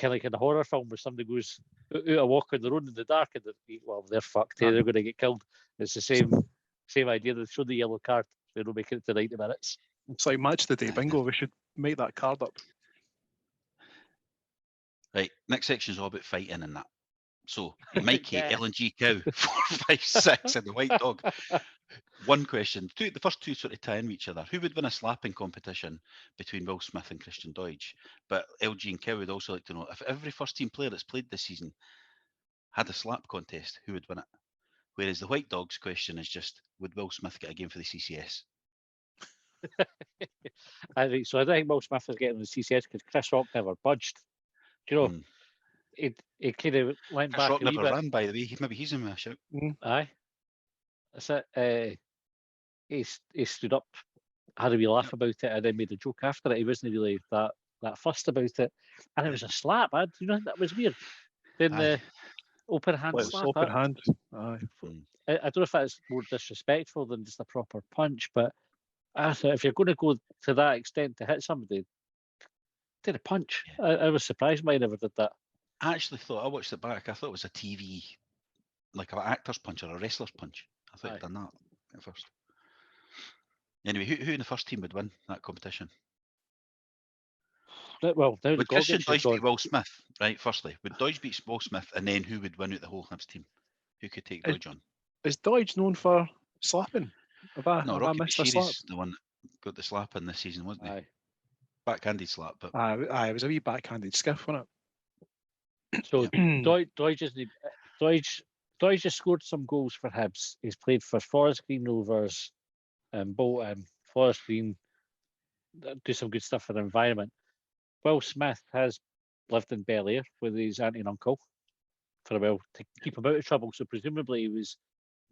of like in a horror film where somebody goes out a walk on the road in the dark and they're fucked. They're going to get killed. It's the same idea. They show the yellow card. They don't make it to 90 minutes. It's like Match of the Day bingo. We should make that card up. Right. Next section is all about fighting and that. So Mikey, LNG Cow, 456, and the White Dog. One question. The first two sort of tie in with each other. Who would win a slapping competition between Will Smith and Christian Doidge? But LG and Cow would also like to know if every first team player that's played this season had a slap contest, who would win it? Whereas the White Dog's question is just, would Will Smith get a game for the CCS? I don't think Will Smith is getting the CCS because Chris Rock never budged. Do you know? It kind of went Chris back Rock a wee never bit. ran, by the way. Maybe he's in my shout. Aye. That's it. He stood up, had a wee laugh about it, and then made a joke after it. He wasn't really that fussed about it. And it was a slap. Do you know that was weird? Then the open hand slap. Open hand. Aye. I don't know if that's more disrespectful than just a proper punch, but I thought if you're going to go to that extent to hit somebody, did a punch. I was surprised I never did that. I actually thought, I watched it back, I thought it was a TV, like an actor's punch or a wrestler's punch. I thought he'd done that at first. Anyway, who in the first team would win that competition? Well, would Christian Doidge beat Will Smith, right, firstly? Would Doidge beat Will Smith, and then who would win out the whole Hibs team? Who could take Doidge on? Is Doidge known for slapping? Rocky Bashiri's the one that got the slap in this season, wasn't he? Backhanded slap, but it was a wee backhanded skiff, wasn't it? So Doidge has scored some goals for Hibs. He's played for Forest Green Rovers and Bolton. Forest Green do some good stuff for the environment. Will Smith has lived in Bel Air with his auntie and uncle for a while to keep him out of trouble. So presumably he was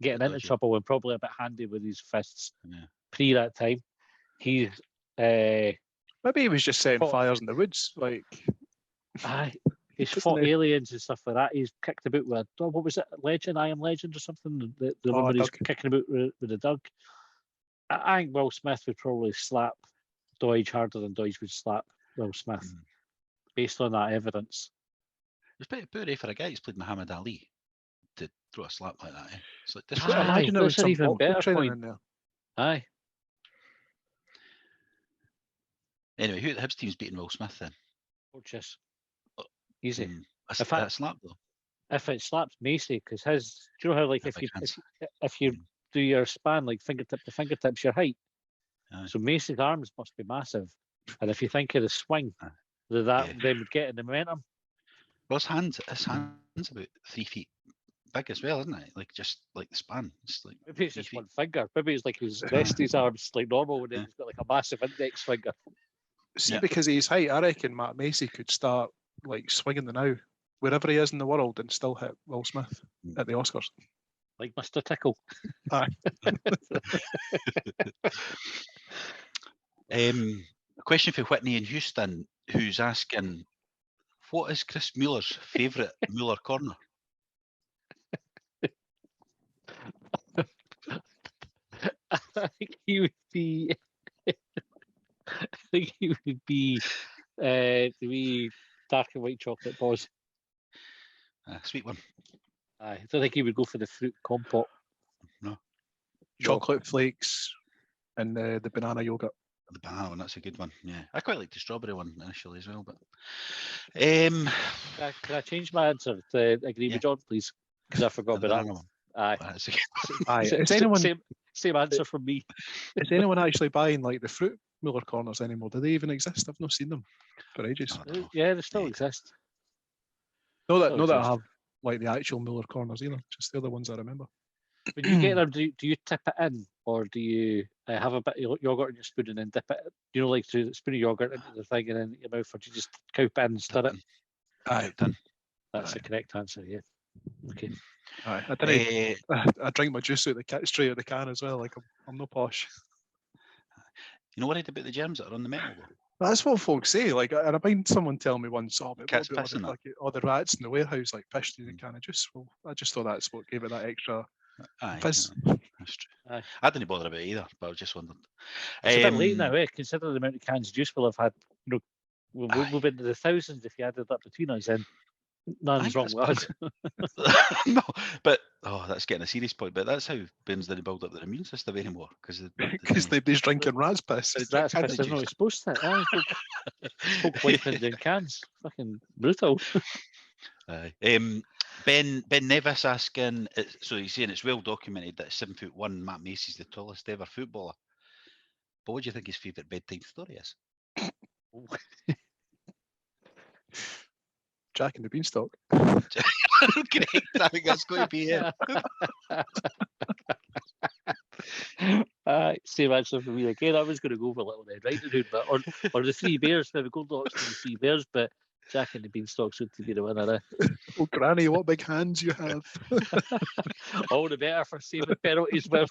getting into trouble and probably a bit handy with his fists pre that time. Maybe he was just setting fires in the woods. Like, aye. He's Doesn't fought he? aliens and stuff like that. He's kicked about with what was it, Legend, I Am Legend or something? The one where he's Doug. kicking about with the Doug. I think Will Smith would probably slap Doige harder than Doige would slap Will Smith, based on that evidence. It's pretty poor for a guy who's played Muhammad Ali to throw a slap like that. Eh? It's like Just disrespect. imagine there was that's an some even boxing better training point. in there. Aye. Anyway, who at the Hibs team's beating Will Smith then? Just easy. That's fact- that slap though. If it slaps Macy, because his, do you know how like Big hands. if you do your span like fingertip to fingertips, your height. Aye. So Macy's arms must be massive, and if you think of the swing Aye. that Yeah. they would get in the momentum. Well, his hand's about 3 feet big as well, isn't it? Like just like the span. It's like Maybe it's 3 just feet. one finger. Maybe it's like his rest his arms like normal, and then he's got like a massive index finger. See, Yeah. because of his height, I reckon Matt Macy could start like swinging the now wherever he is in the world and still hit Will Smith at the Oscars. Like Mr. Tickle. Aye. A question for Whitney in Houston, who's asking, what is Chris Mueller's favourite Mueller corner? I think he would be. I think he would be the wee dark and white chocolate balls. Sweet one. I don't think he would go for the fruit compote. No. Chocolate flakes and the banana yogurt. The banana one, that's a good one. Yeah, I quite like the strawberry one initially as well. But Can I change my answer to agree Yeah. with John, please? Because I forgot the about banana that. one. Aye. That's a good one. Aye. Is anyone Same answer from me. is anyone actually buying like the fruit Muller corners anymore? Do they even exist? I've not seen them for ages. I don't know. Yeah, they still Yeah. exist. No, that Still no, that I exist. have like the actual Muller corners either. Just the other ones I remember. When you get them, do you tip it in, or do you have a bit of yogurt in your spoon and then dip it? You know, like to spoon of yogurt into the thing and then your mouth, or do you just cope in and stir it? Aye. That's the correct answer. Yeah. Okay. Aye. I didn't. I drink my juice out straight out of the can as well. Like I'm no posh. You know worried about the germs that are on the metal though? That's what folks say. Like, and I mind someone tell me once, "Oh, but Cats what about pissing all the rats in the warehouse like pissed in a can of juice?" Well, I just thought that's what gave it that extra Aye, piss. that's true. Aye. I didn't bother about it either, but I was just wondering. It's a bit late now, eh? Considering the amount of cans of juice we'll have had. You know, Aye. we'll be into the thousands if you added up between us. Then nothing's Aye, wrong with us. no, but that's getting a serious point. But that's how Bairns didn't build up their immune system anymore because Nobody's drinking rat's piss. That's Cans piss. of They're not juice. supposed to. Aye, folk wiping down cans. Fucking brutal. Aye. Ben Nevis asking, so he's saying it's well documented that 7'1" Matt Macy's the tallest ever footballer. But what do you think his favourite bedtime story is? Jack and the Beanstalk. Correct. I think that's going to be it. Same answer for me again. I was going to go for Little Red Riding Hood, but or the Three Bears. Maybe Goldilocks and the Three Bears, but Jack and the Beanstalk seem to be the winner. Oh, Granny, what big hands you have! All the better for saving penalties. With.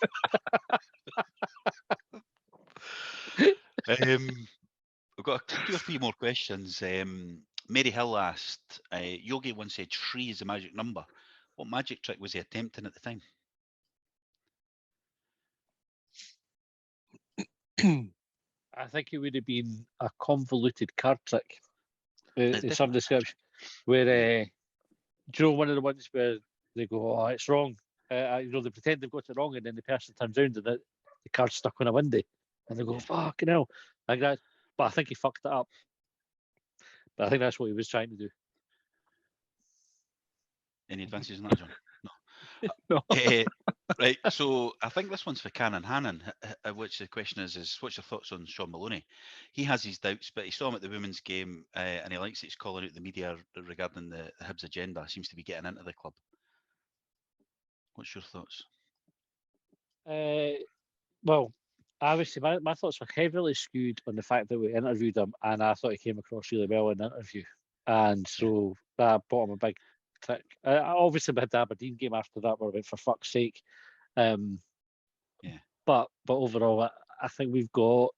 We've got 2 or 3 more questions. Mary Hill asked, Yogi once said 3 is the magic number. What magic trick was he attempting at the time? I think it would have been a convoluted card trick in some description. Where, do you know, one of the ones where they go, "Oh, it's wrong." They pretend they've got it wrong, and then the person turns around and the card's stuck on a window, and they go, "Fucking hell!" Like that. But I think he fucked it up. But I think that's what he was trying to do. Any advances on that, John? No. Right, so I think this one's for Canon Hannon, which the question is what's your thoughts on Sean Maloney? He has his doubts, but he saw him at the women's game, and he likes that he's calling out the media regarding the Hibs agenda. Seems to be getting into the club. What's your thoughts? Well, obviously, my thoughts were heavily skewed on the fact that we interviewed him, and I thought he came across really well in the interview. And so that bought him a big tick. Obviously, we had the Aberdeen game after that, where we went, for fuck's sake. But overall, I think we've got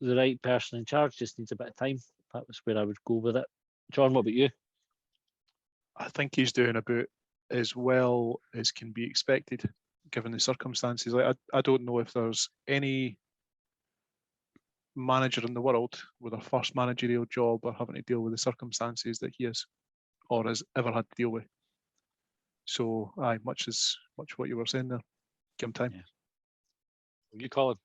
the right person in charge, just needs a bit of time. That was where I would go with it. John, what about you? I think he's doing about as well as can be expected, given the circumstances. Like I don't know if there's any manager in the world with a first managerial job or having to deal with the circumstances that he is or has ever had to deal with. So, aye, much what you were saying there. Give him time. Yeah. You call him?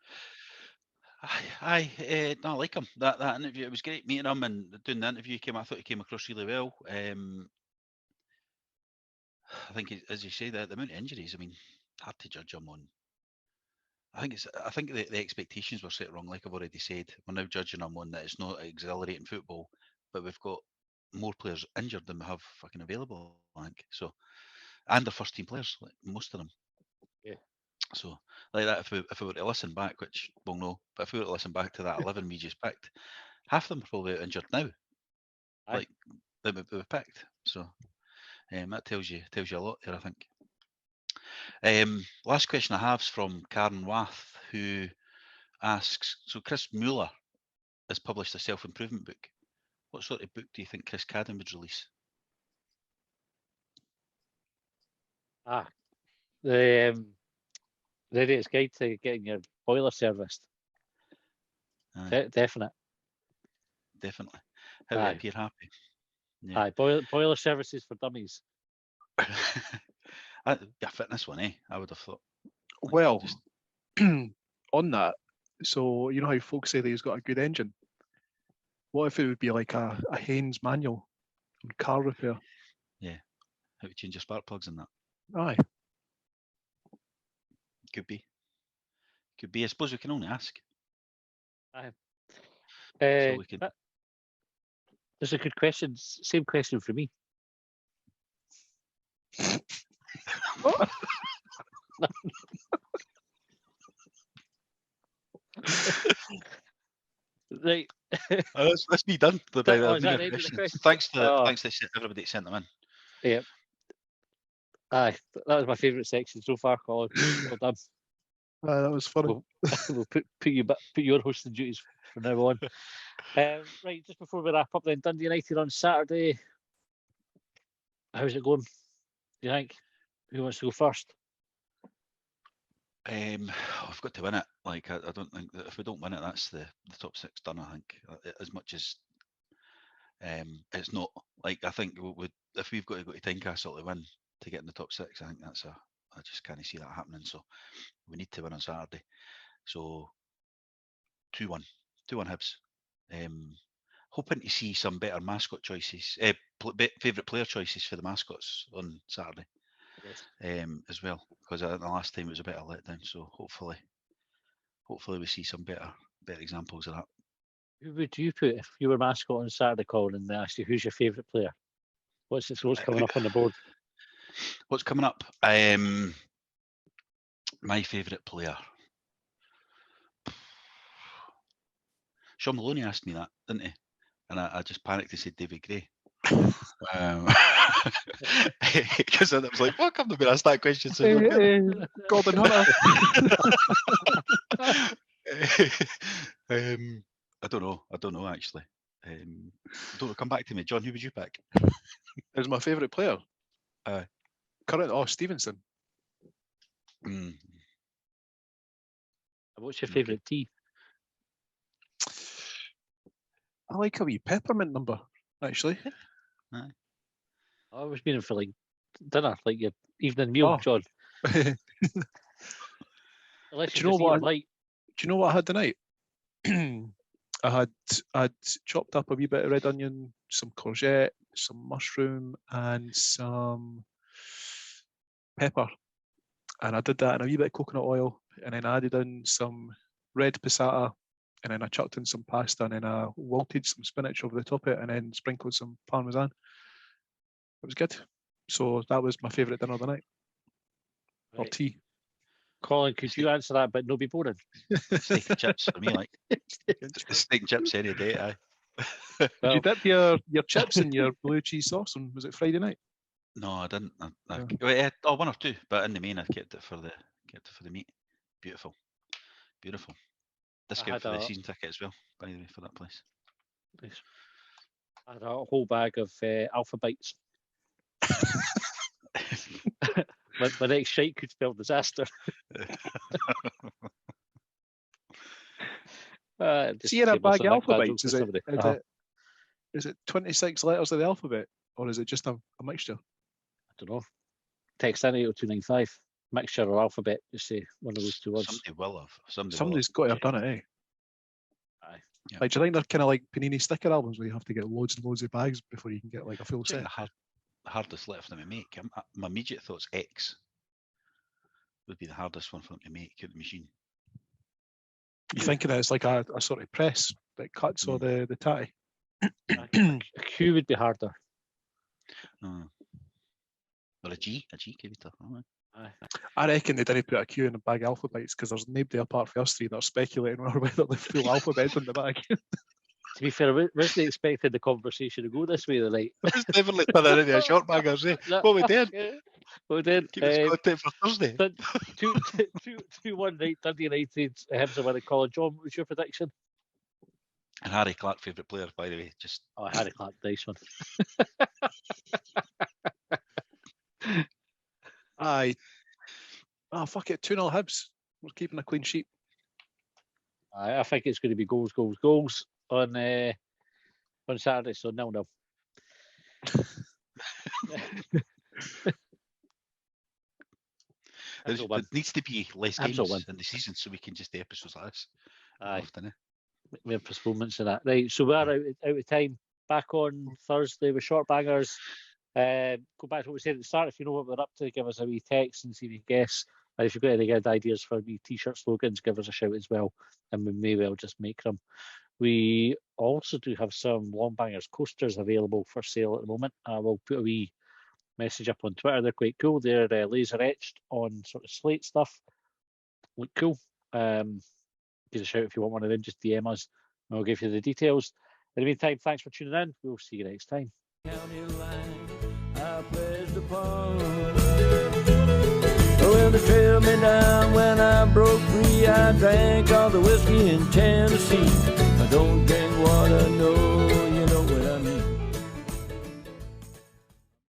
No, I like him. That interview, it was great meeting him and doing the interview. I thought he came across really well. I think, as you say, the amount of injuries. I mean, hard to judge him on. I think the expectations were set wrong. Like I've already said, we're now judging him on that it's not exhilarating football, but we've got more players injured than we have fucking available. I think so, and they're first team players, like most of them. Yeah. So like that, if we were to listen back, which we'll know, but if we were to listen back to that 11 we just picked, half of them are probably out injured now. Aye. Like that we picked. So that tells you a lot there, I think. Last question I have is from Karen Wath, who asks, so Chris Mueller has published a self-improvement book. What sort of book do you think Chris Cadden would release? The Idiot's Guide to Getting Your Boiler Serviced. Definite. Definitely. How to appear happy. Yeah. Aye, boiler services for dummies. A fitness one, eh? I would have thought. Well, on that, so you know how folks say that he's got a good engine? What if it would be like a Haynes manual on car repair? Yeah. How to change your spark plugs and that. Aye. Could be. I suppose we can only ask. Aye. So we can. There's a good question. Same question for me. What? Right. Let's be done. Is that the end of the question? Thanks to everybody that sent them in. Yeah. Aye, that was my favourite section so far, Colin. Well done. That was funny. We'll put your hosting duties from now on. Right, just before we wrap up, then Dundee United on Saturday. How's it going? Do you think? Who wants to go first? We've got to win it. Like I don't think that if we don't win it, that's the top six done. I think as much as it's not like I think if we've got to go to Tynecastle to win to get in the top six, I think I just can't see that happening. So we need to win on Saturday. So 2-1 Hibs. Hoping to see some better mascot choices, favourite player choices for the mascots on Saturday. Yes. As well, because I think the last time it was a bit of a letdown. So hopefully we see some better examples of that. Who would you put if you were mascot on Saturday, Colin, and they asked you who's your favourite player? What's coming up on the board? What's coming up? My favourite player. Sean Maloney asked me that, didn't he? And I just panicked and said David Gray. Because I was like, fuck, I've not been asked that question. So Gordon Hunter. I don't know actually. Don't come back to me, John. Who would you pick? Is my favourite player? Current Stevenson. What's your favourite tea? I like a wee peppermint number, actually. I was meaning for like dinner, like your evening meal, John. Do you know what I had tonight? I had chopped up a wee bit of red onion, some courgette, some mushroom, and some pepper. And I did that in a wee bit of coconut oil, and then I added in some red passata, and then I chucked in some pasta, and then I wilted some spinach over the top of it, and then sprinkled some parmesan. It was good. So that was my favourite dinner of the night. Right. Or tea. Colin, could you answer that but no be boring? Steak and chips for me, like just the steak and chips any day. Aye. Did you dip your chips in your blue cheese sauce on, was it Friday night? No, I didn't. One or two, but in the main I kept it for the meat. Beautiful. Discount for the season ticket as well, by the way, for that place. Nice. I had a whole bag of Alpha Bites. My next shite could spell disaster. See, in a bag of alphabets, is it 26 letters of the alphabet, or is it just a mixture? I don't know. Text in 80295. Mixture or alphabet, just say one of those two words. Somebody will have. Somebody's got to have done it, eh? Aye. Yeah. Like, do you think they're kind of like Panini sticker albums where you have to get loads and loads of bags before you can get like a full set? The hardest letter for them to make. My immediate thought's X would be the hardest one for them to make at the machine. You thinking that it's like a sort of press that cuts or the tatty? A Q would be harder. Or a G could be tough. I reckon they didn't put a Q in a bag of alphabets because there's nobody apart from us three that are speculating on whether the full alphabet's in the bag. To be fair, I wasn't expecting the conversation to go this way tonight. It's definitely put that into a short bangers, eh? What we did? What we did? Keep us content for Thursday. 2-1 right, Dundee United, Hibs are winning Colin. John, what was your prediction? And Harry Clark, favourite player, by the way. Just Harry Clark, nice one. Aye. Oh, fuck it. 2-0 Hibs. We're keeping a clean sheet. I think it's going to be goals on Saturday, so 0-0. There needs to be less games in the season so we can just do episodes like this. Aye. Often, We have postponements in that. Right, so we're out of time. Back on Thursday with short bangers. Go back to what we said at the start. If you know what we're up to, give us a wee text and see if you can guess. And if you've got any good ideas for wee t-shirt slogans, give us a shout as well, and we may well just make them. We also do have some Longbangers coasters available for sale at the moment. We'll put a wee message up on Twitter. They're quite cool. They're laser etched on sort of slate stuff. Look cool. Give us a shout if you want one of them. Just DM us and we'll give you the details. In the meantime, thanks for tuning in. We'll see you next time. County line I pledged upon. Well, they trailed me down when I broke free. I drank all the whiskey in Tennessee. I don't drink